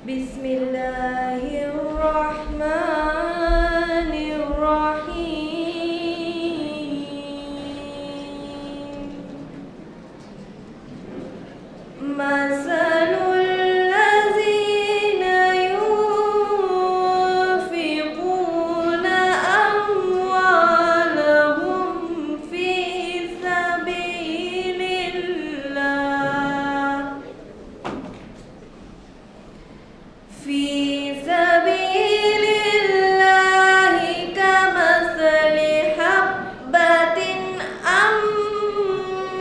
بسم الله الرحمن الرحيم مثل الذين ينفقون أموالهم في سبيل الله كمثل حبة أنبتت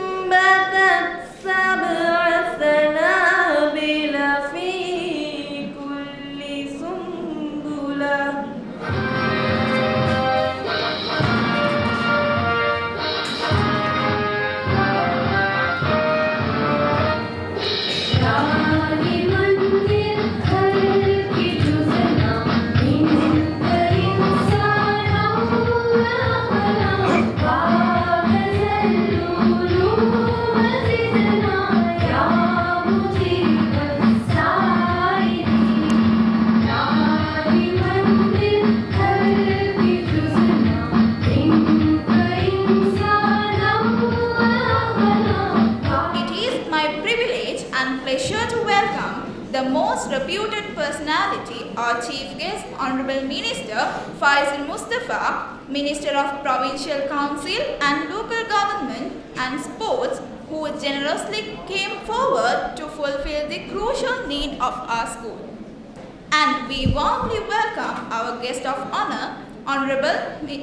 سبع سنابل في كل سنبلة It is my privilege and pleasure to welcome the most reputed personality, our chief guest, Honorable Minister Faisal Mustafa, Minister of Provincial Council and Local Government and Sports, who generously came forward to fulfill the crucial need of our school. And we warmly welcome our guest of honor, Honorable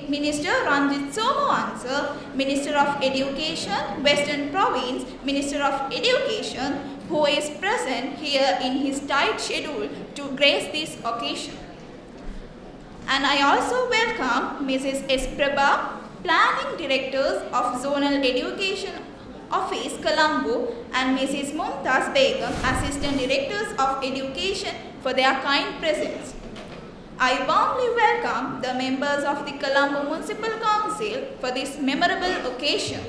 Minister Ranjit Somawansa, Minister of Education, Western Province, Minister of Education, who is present here in his tight schedule to grace this occasion. And I also welcome Mrs. S. Prabha, Planning Directors of Zonal Education Office, Colombo, and Mrs. Mumtaz Begum, Assistant Directors of Education, for their kind presence. I warmly welcome the members of the Colombo Municipal Council for this memorable occasion.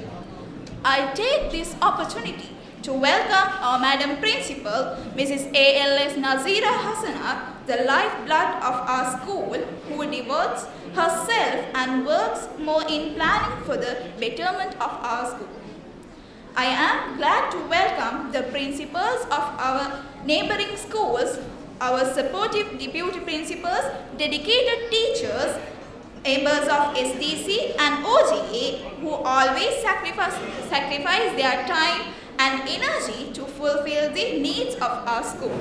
I take this opportunity to welcome our Madam Principal, Mrs. A.L.S. Nazira Hassana, the lifeblood of our school, who devotes herself and works more in planning for the betterment of our school. I am glad to welcome the principals of our neighboring schools, our supportive deputy principals, dedicated teachers, members of SDC and OGA, who always sacrifice their time and energy to fulfill the needs of our school.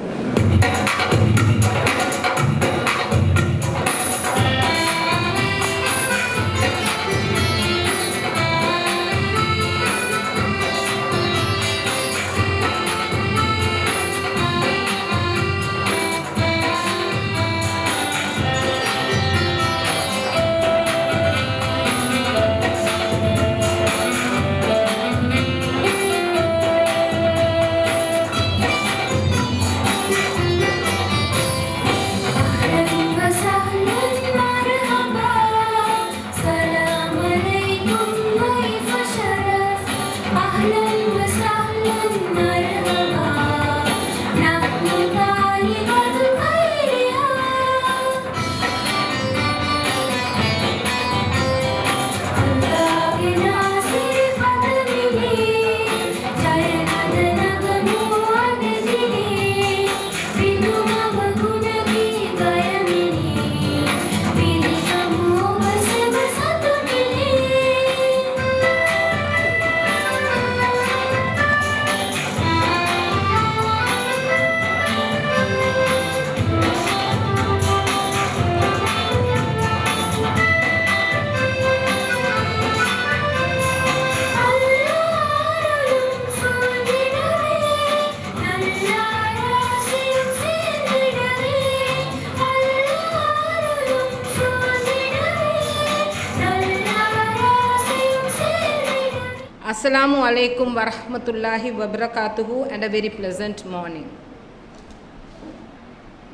Assalamu alaikum wa rahmatullahi wa barakatuhu, and a very pleasant morning.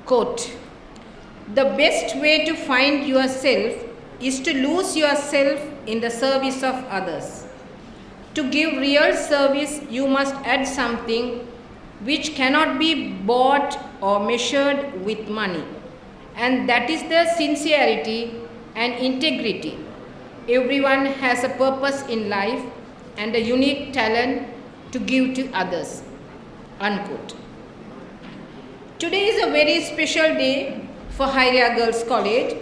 Quote, "The best way to find yourself is to lose yourself in the service of others. To give real service, you must add something which cannot be bought or measured with money. And that is the sincerity and integrity. Everyone has a purpose in life and a unique talent to give to others. Unquote. Today is a very special day for Hairia Girls College,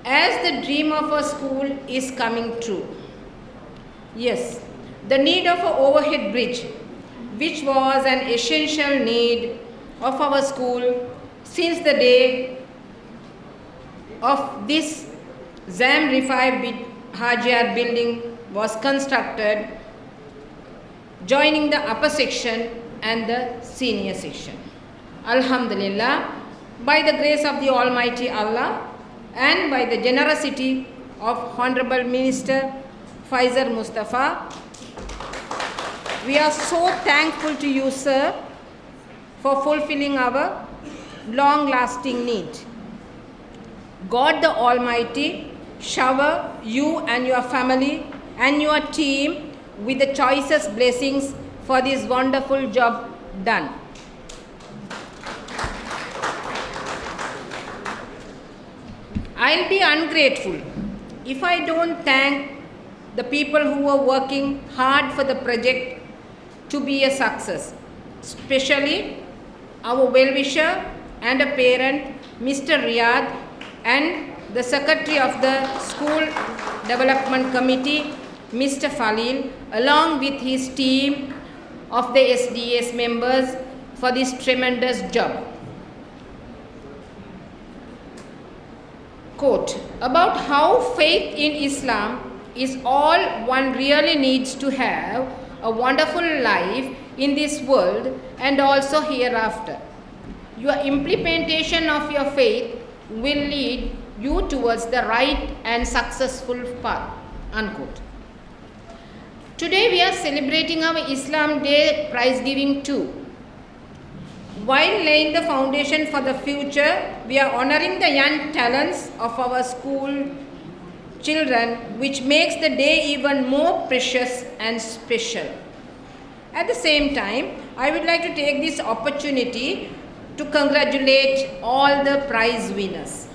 as the dream of our school is coming true. Yes, the need of an overhead bridge, which was an essential need of our school since the day of this Zam Rifai Hajiar building was constructed, joining the upper section and the senior section. Alhamdulillah, by the grace of the Almighty Allah and by the generosity of Honorable Minister Faisal Mustafa, we are so thankful to you, sir, for fulfilling our long-lasting need. God the Almighty shower you and your family and your team with the choicest blessings for this wonderful job done. I'll be ungrateful if I don't thank the people who are working hard for the project to be a success, especially our well-wisher and a parent, Mr. Riyadh, and the Secretary of the School Development Committee, Mr. Falil, along with his team of the SDS members for this tremendous job. Quote, about how faith in Islam is all one really needs to have a wonderful life in this world and also hereafter. Your implementation of your faith will lead you towards the right and successful path. Unquote. Today we are celebrating our Islam Day prize giving too. While laying the foundation for the future, we are honoring the young talents of our school children, which makes the day even more precious and special. At the same time, I would like to take this opportunity to congratulate all the prize winners.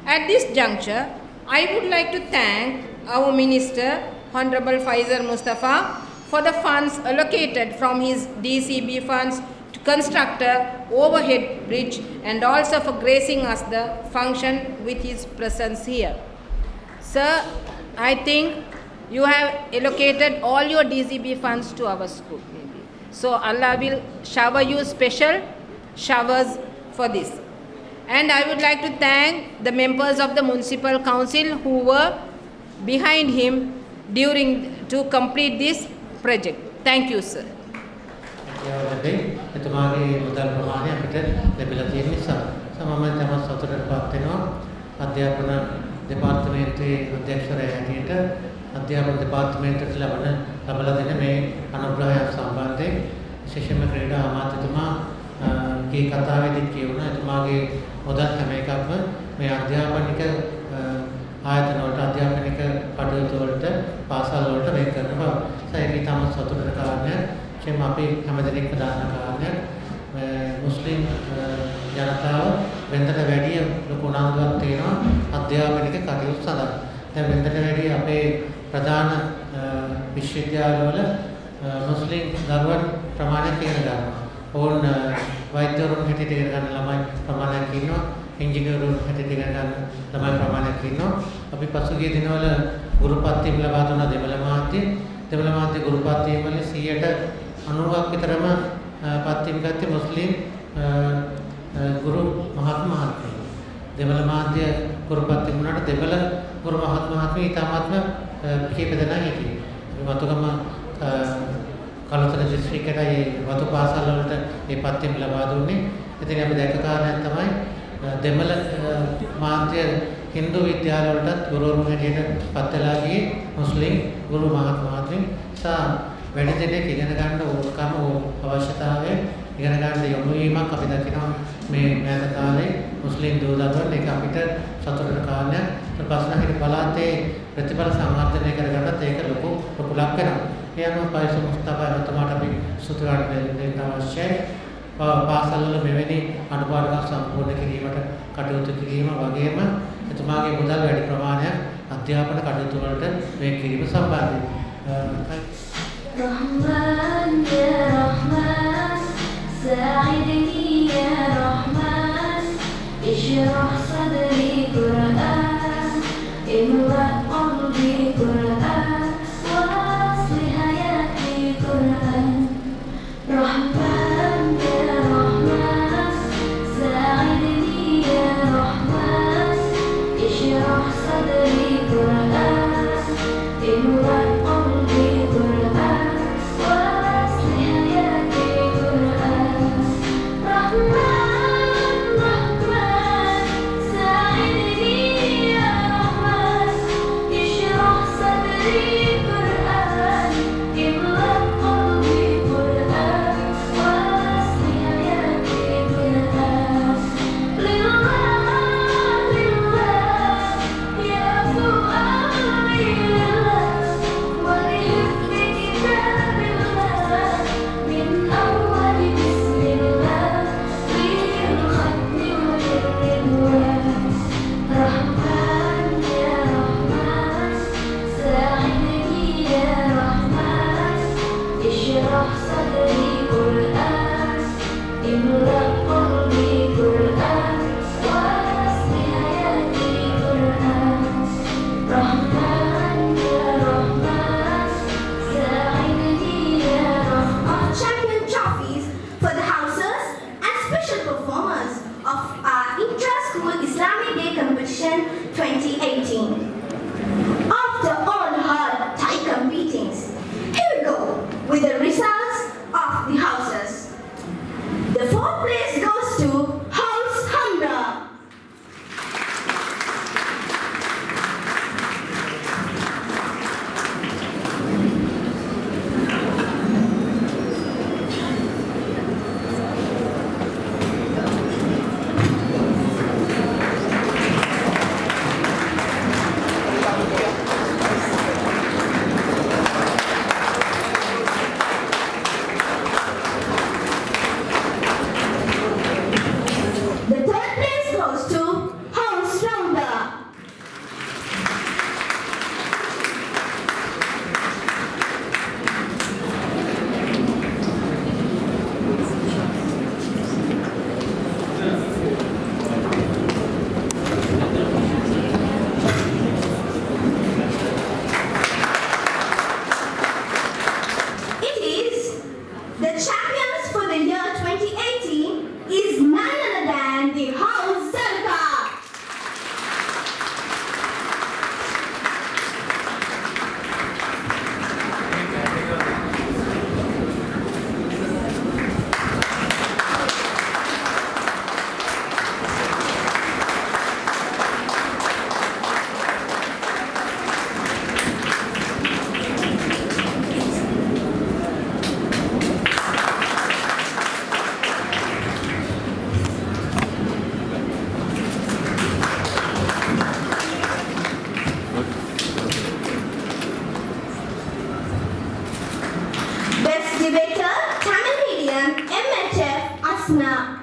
At this juncture, I would like to thank our Minister, Honorable Faisal Mustafa, for the funds allocated from his DCB funds to construct a overhead bridge and also for gracing us the function with his presence here. Sir, I think you have allocated all your DCB funds to our school. Maybe. So Allah will shower you special showers for this. And I would like to thank the members of the Municipal Council who were behind him to complete this project. Thank you, sir. එතුමාගේ මුදල් ප්‍රමාණය අපිට ලැබිලා තියෙන නිසා මම තමයි සතුටට පත් වෙනවා අධ්‍යාපන දෙපාර්තමේන්තුවේ අධ්‍යක්ෂකවරයා හැටියට අධ්‍යාපන දෙපාර්තමේන්තුවට ලබලා දෙන මේ අනුග්‍රහය සම්බන්ධයෙන් විශේෂයෙන්ම ක්‍රීඩා අමාත්‍යතුමා ගේ කතාවේදී කියුණා එතුමාගේ මුදල් හැම එකක්ම මේ අධ්‍යාපනික ආයතන වලට අධ්‍යාපනික කටයුතු වලට පාසල් වලට වෙන් කරන බව. ඒක තමයි සතුටට කාරණයක්. එම අපි හැමදෙනෙක් ප්‍රධාන කාරණයක් මුස්ලිම් ජනතාව වෙනදට වැඩිය ලොකු උනන්දුවක් තියෙනවා අධ්‍යාපනික කටයුතු සඳහා. දැන් වෙනදට වැඩිය අපේ ප්‍රධාන විශ්වවිද්‍යාලවල මුස්ලිම් දරුවන් ප්‍රමාණයක් ඉගෙන ගන්නවා. ඕන් වෛද්‍යවරුන් හැටියට ඉගෙන ගන්න ළමයි ප්‍රමාණයක් ඉන්නවා. ඉංජිනේරුවරුන් හැටියට ඉගෙන ගන්න ළමයි ප්‍රමාණයක් ඉන්නවා. අපි පසුගිය දිනවල ගුරුපත්තිම් ලබා දුන්න දෙමළ මාධ්‍ය ගුරුපත්තිම් වල 90ක් විතරම පත්තිම් ගත්තේ මුස්ලිම් ගුරු මහත්මයාත්. දෙමළ මාධ්‍ය ගුරුපත්තිම් වුණාට දෙමළ ගුරු මහත්මයාත් ඊටාත්ම කීප දෙනා හිටියේ. වතුගම කලතර දිස්ත්‍රික්කයේ වතු පාසල් වලට මේ පත්තිම් ලබා දුන්නේ. ඉතින් අපි දැක කාරණයක් තමයි දෙමළ මාධ්‍ය හින්දු විද්‍යාල වලට ගුරුවරුන් හැටියට පත් වෙලා ගියේ මුස්ලිම් ගුරු මහත්මයාත් වැඩි දෙනෙක් ඉගෙන ගන්න ඕනකම අවශ්‍යතාවය ඉගෙන ගන්න යොමු වීමක් අපි දකිනවා මේ මෑත කාලේ මුස්ලිම් දූ දරුවන් ඒක අපිට සතුටට කාරණයක්. ප්‍රශ්න හිත පළාතේ ප්‍රතිඵල සම්වර්ධනය කරගන්නත් ඒක ලොකු ලකුණක් වෙනවා. ඒ අනුව පයිස මුස්තෆා එතුමාට අපි සුත්‍රාණ දෙන්න අවශ්‍යයි. පාසල්වල මෙවැනි අනුපාඩුවක් සම්පූර්ණ කිරීමට කටයුතු කිරීම වගේම එතුමාගේ මුදල් වැඩි ප්‍රමාණයක් අධ්‍යාපන කටයුතු වලට මේ කිරීම සම්බන්ධයි. رحمن يا رحمن ساعدني يا رحمن اشرح صدري قرآن املأ قلبي قرآن واصلح حياتي قرآن رحمن يا رحمن ساعدني يا رحمن اشرح صدري قرآن املأ قلبي قرآن واصلح حياتي قرآن رحمن رحمن ساعدني يا رحمن اشرح صدري قرآن املأ قلبي قرآن واصلح حياتي قرآن لله يا فؤادي لله ولحفظ كتاب الله من أول بسم الله للختم وللرضوان رحمن يا رحمن ساعدني يا رحمن اشرح صدري قرآن املأ قلبي قرآن واصلح حياتي قرآن رحمن يا رحمن ساعدني يا رحمن Champion trophies for the houses and special performers of our intra-school Islamic Day competition 2018. After all hard tight competings, here we go with the results of the houses. The fourth place goes to House Hamra. The third place goes to House Rounder. It is the champions for the year 2018 is none other than the House Sarkar. Best Debater, Tamil Medium, MHF, Asna.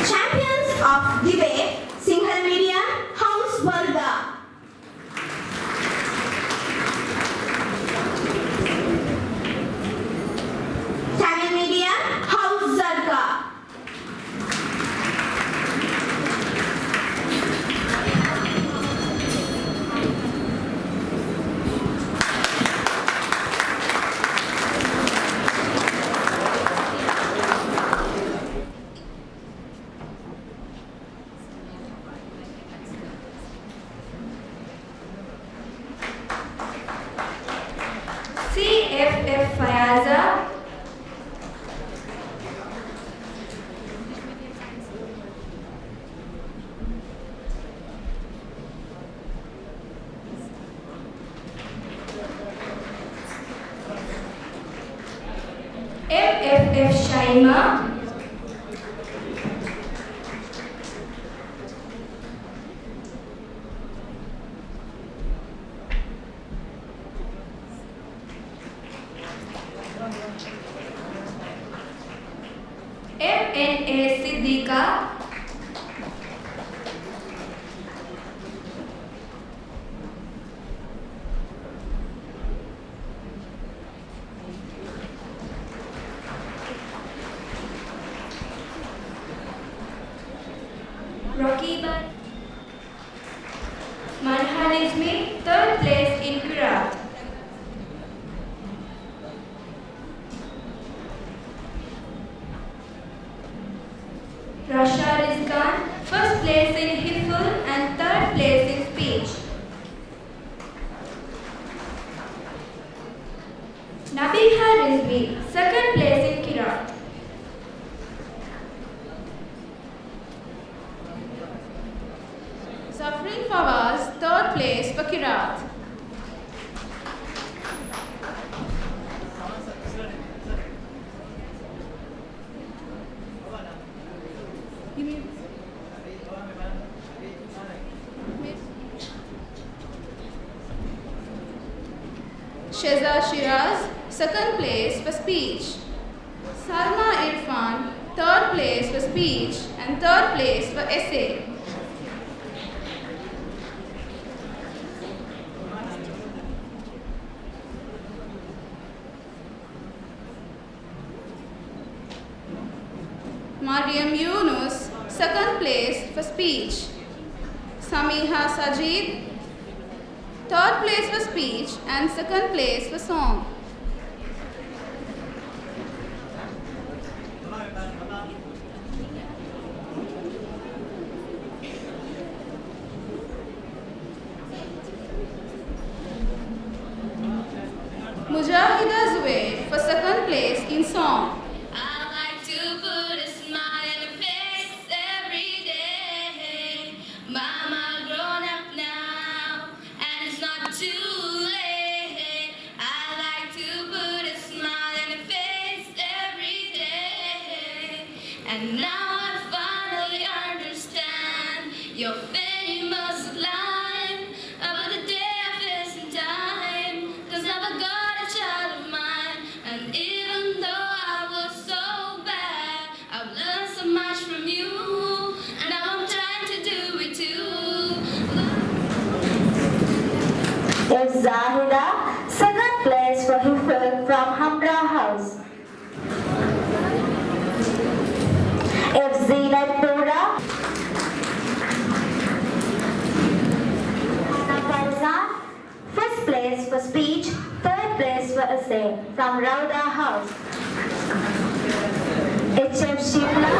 Champions of Debate, Single Medium, House Varga. Shaima. FNA Siddiqa. Raqiba. Marhan Izmi, 3rd place in Qiraat. Rasha Rizkan, 1st place in Hifl and 3rd place in speech. Nabiha Rizvi, 2nd place in Qiraat. Safrin Fawaz, 3rd place for Qiraat. Sheza Shiraz, 2nd place for speech. Salma Irfan, 3rd place for speech and 3rd place for essay. Mariam Yunus, 2nd place for speech. Samiha Sajid, 3rd place for speech and 2nd place for song. Mujahida Zubair for 2nd place in song. I like to put a smile on your face every day. Mama grown up now, and it's not too late. I like to put a smile on your face every day. And now I finally understand your famous line about the day I faced in time. 'Cause I forgot a child of mine, and even though I was so bad, I've learned so much from you, and now I'm trying to do it too. F. Zahida, 2nd place for Hifl from Hamra House. F. Zinat Pura. Hannah Farzan, 1st place for speech, 3rd place for essay from Rauda House. H.F. Shimla.